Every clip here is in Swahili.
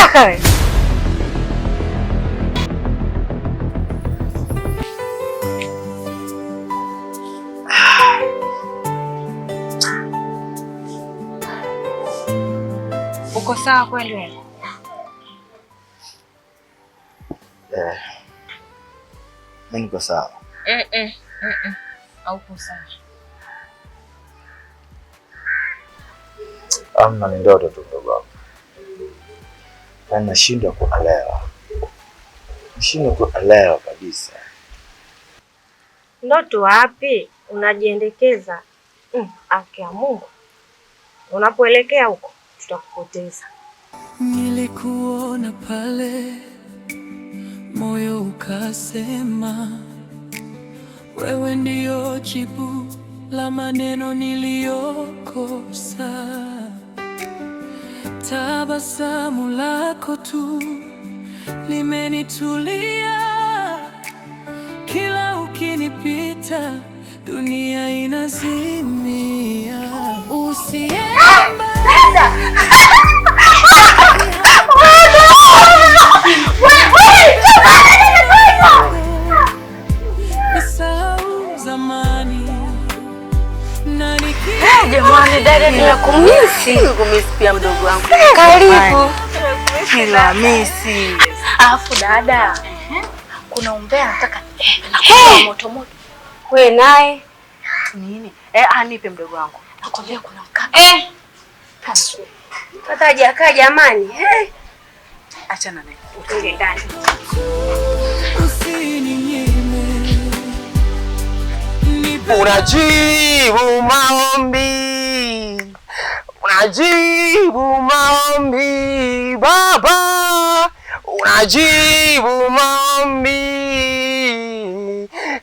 Kaka wewe. Uko sawa kweli wewe? Mimi niko sawa. Hauko sawa. Amna, ni ndoto tu ndogo wangu. Na nashindwa kuelewa. Nashindwa kuelewa kabisa. Ndoto wapi? Unajiendekeza. Haki ya Mungu. Unapoelekea huko tutakupoteza. Nilikuona pale, moyo ukasema wewe ndio jibu la maneno niliyokosa. Tabasamu lako tu limenitulia, kila ukinipita dunia inazimia. Usienda jamani, dada ninakumisi. Nikumisi pia mdogo wangu. Karibu. Kila misi. Alafu dada, kuna umbea nataka moto moto. Wewe naye nini? Nipe mdogo wangu. Nakwambia kuna mkaka. Kataja kaa jamani. Achana naye. Uje ndani. Unajibu maombi, unajibu maombi Baba, unajibu maombi,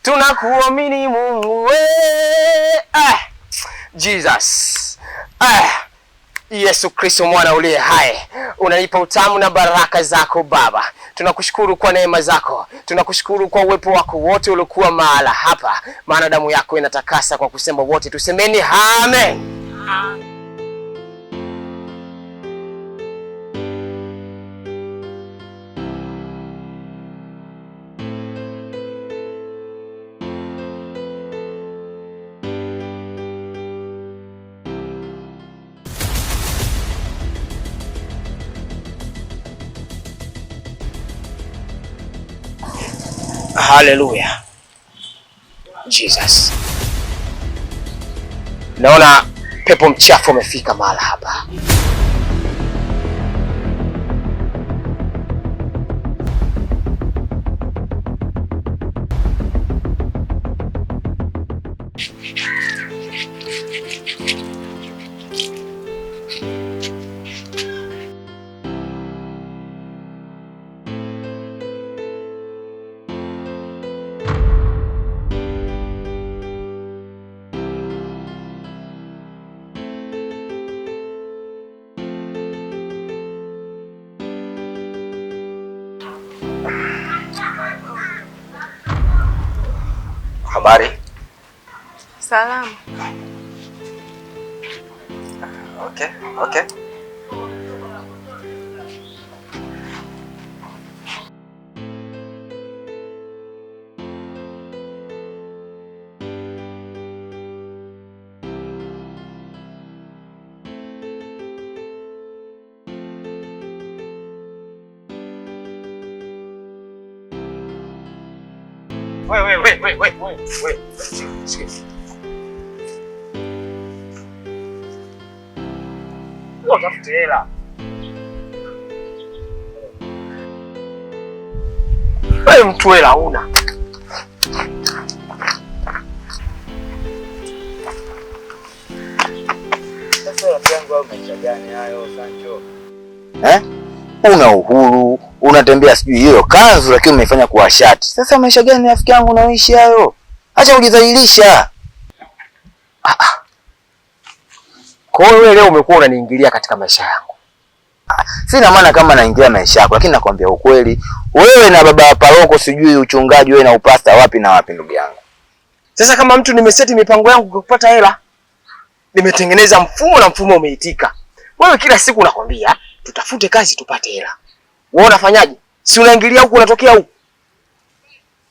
tunakuamini Mungu. Jesus, Yesu Kristo mwana uliye hai, unanipa utamu na baraka zako Baba. Tunakushukuru kwa neema zako. Tunakushukuru kwa uwepo wako wote uliokuwa mahala hapa. Maana damu yako inatakasa, kwa kusema wote tusemeni amen. Hallelujah. Jesus. Naona pepo mchafu umefika mahala hapa. Habari? Salamu. Okay. Wait. Utafute hela. Wewe mtu hela una. Sasa rafiki yangu au maisha gani hayo Sancho? Una uhuru, unatembea sijui hiyo kanzu lakini umeifanya kuwa shati. Sasa maisha gani rafiki yangu unaoishi hayo? Acha kujidhalilisha. Kwa hiyo wewe leo umekuwa unaniingilia katika maisha yangu. Sina maana kama naingilia maisha yako, lakini nakwambia ukweli. Wewe na baba paroko sijui uchungaji, wewe na upasta wapi na wapi ndugu yangu. Sasa kama mtu nimeseti mipango yangu kwa kupata hela, nimetengeneza mfumo na mfumo umeitika. Wewe kila siku unakwambia tutafute kazi tupate hela. Wewe unafanyaje? Si unaingilia huku unatokea huku.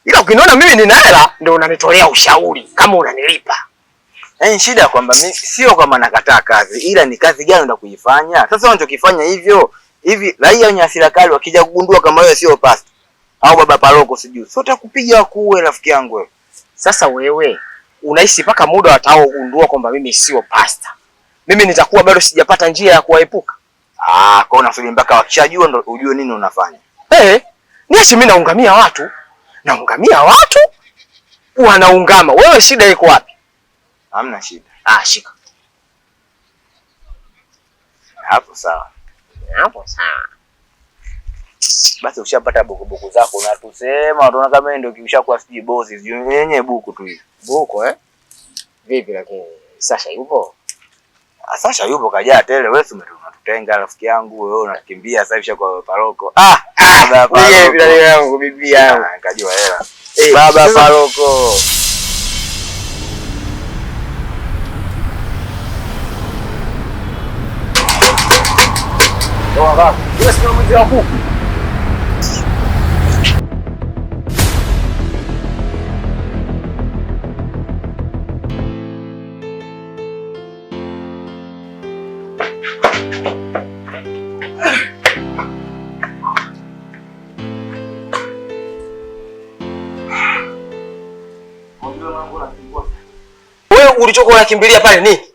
Ila ukiniona mimi nina hela ndio unanitolea ushauri kama unanilipa. Yaani shida kwamba mimi sio kama nakataa kazi, ila ni kazi gani unataka kuifanya? Sasa unachokifanya hivyo, hivi raia wenye hasira kali wakija kugundua kama wewe sio pastor au baba paroko sijui. Sio utakupiga kuue rafiki yangu wewe. Sasa wewe unaishi mpaka muda wataogundua kwamba mimi sio pastor. Mimi nitakuwa bado sijapata njia ya kuwaepuka. Kwa unasubiri mpaka wakishajua ndio ujue nini unafanya. Niache mimi naungamia watu. Naungamia watu wanaungama. Wewe shida iko wapi? Hamna shida. Shika. Hapo sawa. Hapo sawa. Basi ushapata buku zako unatusema unaona kama ndio kishakuwa siji boss yenyewe buku tu hivi. Buku Vipi lakini Sasha yupo? Sasha yupo kajaa tele, wewe unatutenga rafiki yangu, wewe unakimbia sasa hivi kwa paroko. Baba paroko. Wewe yangu bibi yangu. Nikajua hela. Baba paroko. Baba, wewe sio mzee wa kuku. Wewe ulichokuwa unakimbilia pale nini?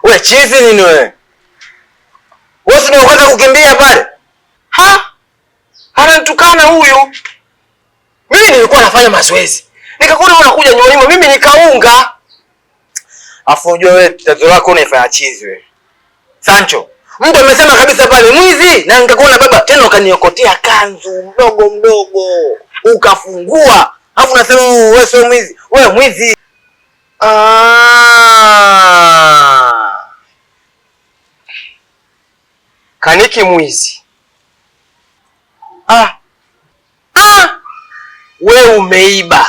Wewe chizi nini wewe? Wewe sio unataka kukimbia pale? Ananitukana huyu. Mimi nilikuwa nafanya mazoezi. Nikakuona unakuja nyuma mimi nikaunga. Afu unajua wewe tatizo lako unaifanya chizi wewe. Sancho, mtu amesema kabisa pale mwizi na nikakuona baba tena ukaniokotea kanzu mdogo ukafungua. Alafu unasema wewe sio mwizi. Wewe mwizi. Kaniki mwizi. Wewe umeiba.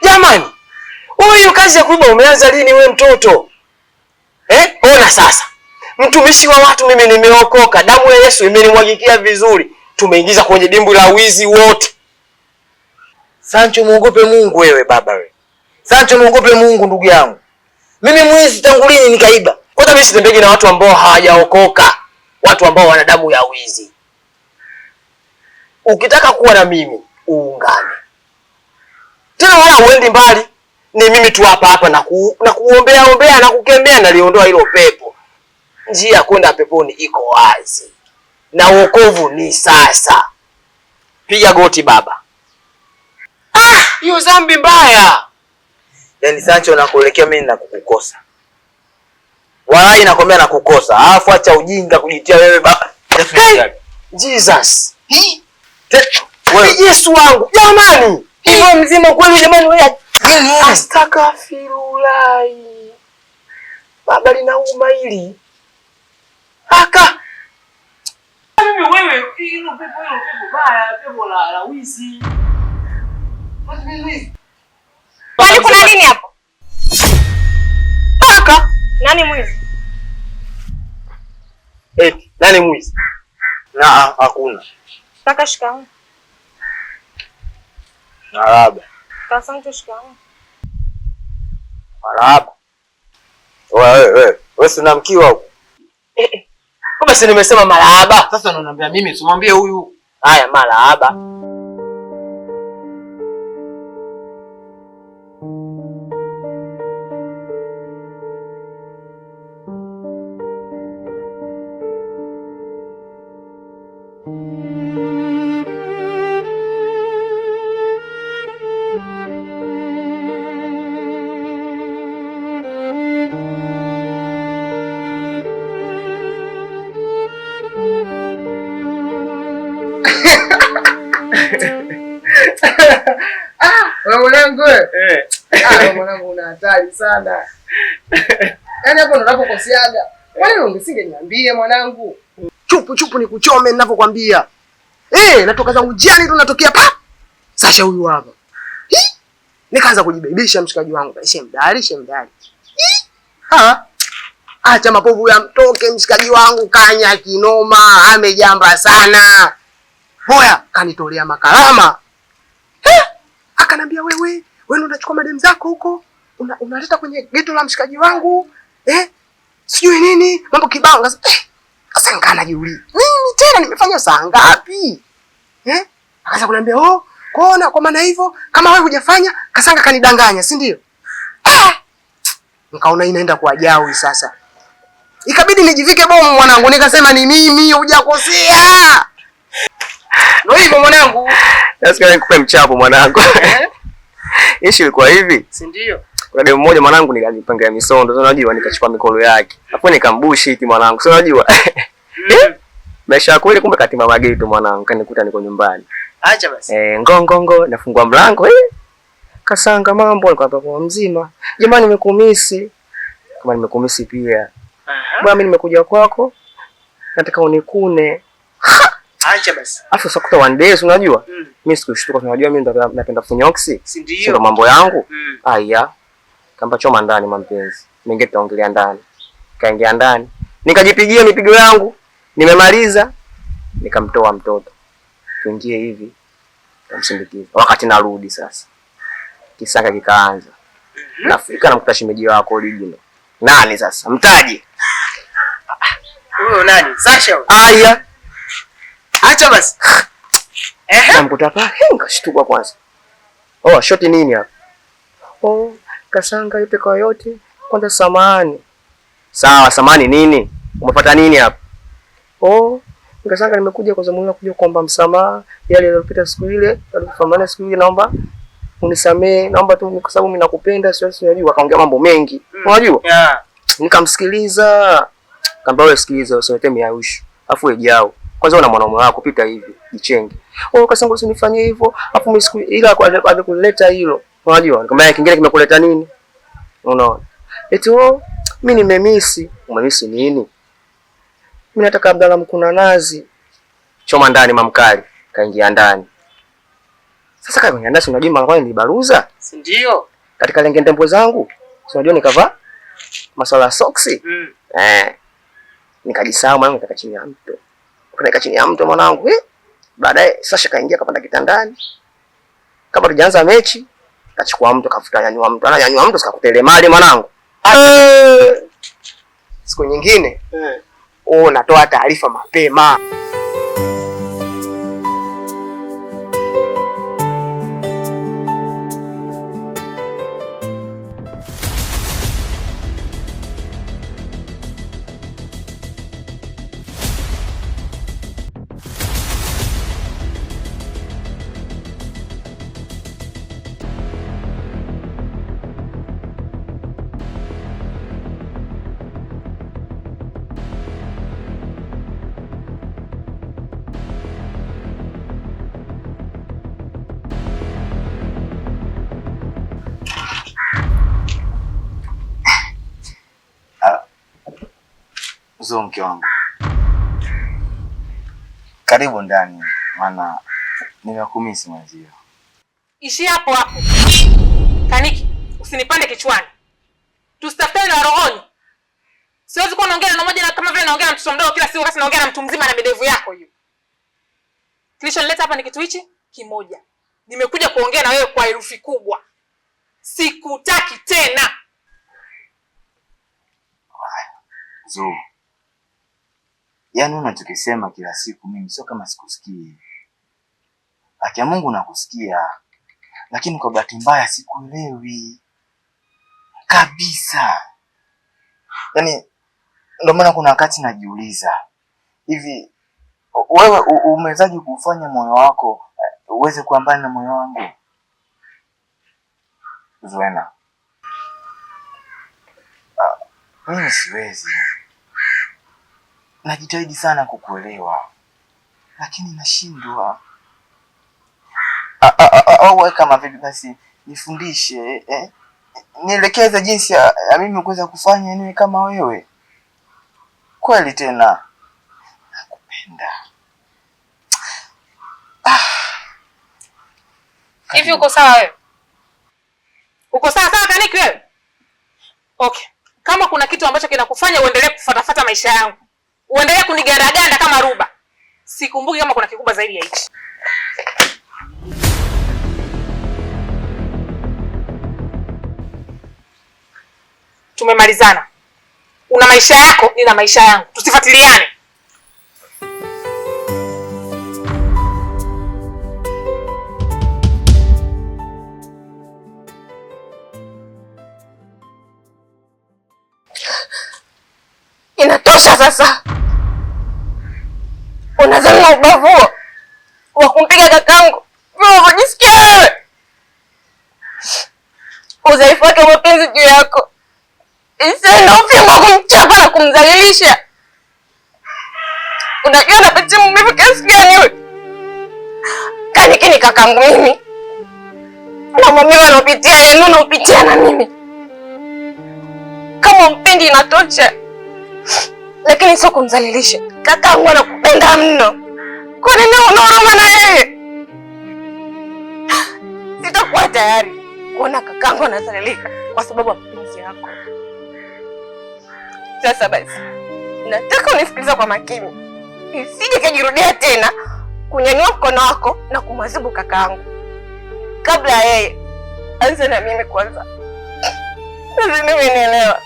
Jamani, huyu kazi ya kuiba umeanza lini wewe mtoto? Ona sasa. Mtumishi wa watu mimi nimeokoka. Damu ya Yesu imenimwagikia vizuri. Tumeingiza kwenye dimbu la wizi wote. Sancho, muogope Mungu wewe baba wewe. Sancho, muogope Mungu ndugu yangu. Mimi mwizi tangu lini nikaiba? Kwanza mimi sitembei na watu ambao hawajaokoka. Watu ambao wana damu ya wizi. Ukitaka kuwa na mimi, uungane. Tena wala uendi mbali. Ni mimi tu hapa na kuombea na kukemea na liondoa hilo pepo. Njia kwenda peponi iko wazi. Na wokovu ni sasa. Piga goti baba. Hiyo dhambi mbaya. Yaani Sancho nakuelekea mimi na kukukosa. Walai nakwambia na kukosa. Alafu acha ujinga kujitia wewe baba. Jesus. Wewe Yesu wangu. Jamani. Hiyo mzima kweli jamani wewe. Astaghfirullah. Baba linauma hili. Mimi wewe hilo pepo baya, pepo la wizi. Kwani kuna nini hapo? Nani mwizi? Nani mwizi? Hakuna. Kaka shikamoo. Marahaba. Asante shikamoo. Marahaba. Wewe si unamkiwa huko? Kama si nimesema marahaba. Sasa unaniambia mimi usimwambie huyu. Haya marahaba. Mwanangu mwanangu una hatari sana. Yaani hapo ndo unapokosiaga. Kwa nini ungesingeniambia mwanangu? Chupu ni kuchome ninapokuambia. Natoka zangu jiani tu natokea pa. Sasha huyu hapa. Nikaanza kujibaibisha mshikaji wangu. Shemdali. Acha mapovu ya mtoke, mshikaji wangu kanya kinoma, amejamba sana. Boya kanitolea makarama. Akanambia wewe unachukua madem zako huko, unaleta kwenye geto la mshikaji wangu. Sijui nini, mambo kibao. Sasa ngana jiuli. Mimi tena nimefanya saa ngapi? Akaanza kuniambia, kuona kwa maana hivyo kama wewe hujafanya, Kasanga kanidanganya, si ndio? Nikaona inaenda kwa jawi sasa. Ikabidi nijivike bomu mwanangu, nikasema ni mimi, hujakosea. Ndio hivyo mwanangu. Nasikia nikupe mchapo mwanangu. Ishi ilikuwa hivi. Si ndio? Kuna demu mmoja mwanangu nikajipanga misondo, unajua nikachukua mikono yake. Hapo nikambushi eti mwanangu, si unajua? Maisha kweli kumbe katima mageto mwanangu, kanikuta niko nyumbani. Acha basi. Ngongongo nafungua mlango. Kasanga mambo nikwambia kwa mzima. Jamani nimekumisi. Kama nimekumisi pia. Bwana mimi nimekuja kwako. Nataka unikune. Acha basi. Afu sakuta one day unajua? Mimi sikushtuka, unajua mimi ndo napenda funyoksi. Si ndio? Ndio mambo yangu. Aya. Kamba choma ndani mampenzi. Ninge tutaongelea ndani. Kaingia ndani. Nikajipigia mipigo yangu. Nimemaliza. Nikamtoa mtoto. Tuingie hivi. Kamsindikiza. Wakati narudi sasa. Kisanga kikaanza. Nafika namkuta shemeji wako original. Nani sasa? Mtaji. Huyo nani? Sasha. Aya. Acha basi. Namkuta hapa, nikashtuka kwanza. Shoti nini hapa? Kasanga yote kwa yote. Kwanza samani. Sawa, samani nini? Umepata nini hapa? Kasanga nimekuja kwa sababu kuja kuomba msamaha yale yaliyopita siku ile, alifamana siku ile, naomba unisamee, naomba tu kwa sababu mimi nakupenda, siwezi unajua, akaongea mambo mengi. Unajua? Nikamsikiliza. Kaambia wewe sikiliza, usiletee miausho. Afu ejao. Kwanza una mwanaume wako pita hivi, jichenge. Kasanga usinifanyie hivyo. Afu mimi siku ila kwa kuleta hilo. Unajua? Nikamwambia kingine kimekuleta nini? Unaona? Eti mimi nimemisi. Umemisi nini? Mimi nataka Abdalla mkuna nazi. Choma ndani mamkali. Kaingia ndani. Sasa kaingia ndani unajua mara ni baruza? Si ndio? Katika lenge ndembo zangu. Unajua nikavaa masuala ya soksi. Nikajisahau mwanangu nikaka chini ya mto. Ukaeka chini ya mto mwanangu. Baadaye Sasha kaingia kapanda kitandani. Kama tujaanza mechi, kachukua mto kafuta nyanyua mto. Ananyanyua mto sikakutele mali mwanangu. Siku nyingine natoa taarifa mapema. Uzo mke wangu. Karibu ndani, maana nimekumisi mwenzio. Ishi hapo hapo. Kaniki, usinipande kichwani. Tusitafutane na rohoni. Siwezi kuwa naongea na mmoja na kama vile naongea na mtoto mdogo kila siku wakati naongea na mtu mzima na midevu yako hiyo. Kilichonileta hapa ni kitu hichi kimoja. Nimekuja kuongea na wewe kwa herufi kubwa. Sikutaki tena. Zo. Yaani unachokisema kila siku mimi sio kama sikusikii. Haki ya Mungu nakusikia. Lakini kwa bahati mbaya sikuelewi. Kabisa. Yaani ndio maana kuna wakati najiuliza. Hivi wewe umewezaje kufanya moyo wako uweze kuambana na moyo wangu? Zuena. Mimi siwezi. Najitahidi sana kukuelewa. Lakini nashindwa. Au kama vipi basi nifundishe, nielekeze jinsi ya mimi kuweza kufanya niwe kama wewe. Kweli tena. Nakupenda. Hivi uko sawa wewe? Uko sawa sawa Kaniki wewe? Okay. Kama kuna kitu ambacho kinakufanya uendelee kufuatafuta maisha yangu, uendelee kunigandaganda kama ruba, sikumbuki kama kuna kikubwa zaidi ya hichi. Tumemalizana. Una maisha yako, nina maisha yangu. Tusifuatiliane. Inatosha sasa. Unazana ubavu wa kumpiga kakangu. Wewe unajisikia wewe? Udhaifu wake mapenzi juu yako. Isena ufimbo kumchapa na kumdhalilisha. Unajua napitia maumivu kiasi gani wewe? Kani kakangu mimi. Na maumivu anapitia yeye na unapitia na mimi. Kama mpendi inatosha. Lakini sio kumdhalilisha. Kakangu anakupenda mno. Kwa nini unaona na yeye? Sitakuwa tayari kuona kakangu anadhalilika kwa sababu ya mapenzi yako. Sasa basi, nataka unisikilize kwa makini. Isije kajirudia tena kunyanyua mkono wako na kumwadhibu kakangu. Kabla ya yeye, anza na mimi kwanza. Sasa nimeelewa.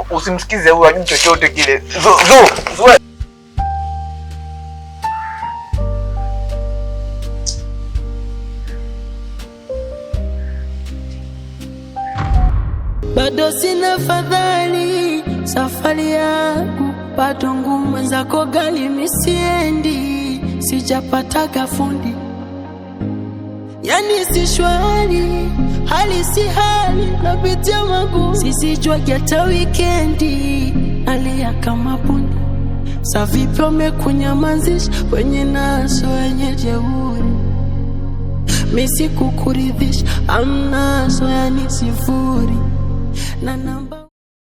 Usimsikize huyo, ajui chochote kile. Bado sina fadhali, safari yangu bado ngumu, zako gali misiendi, sijapata fundi. Yani si shwari, hali si hali, napitia magumu, sisijua hata wikendi, alia kama pundi. Sa vipi umekunyamazisha, wenye naso wenye jeuri. Mimi sikukuridhisha, amnaso yani sifuri. Na namba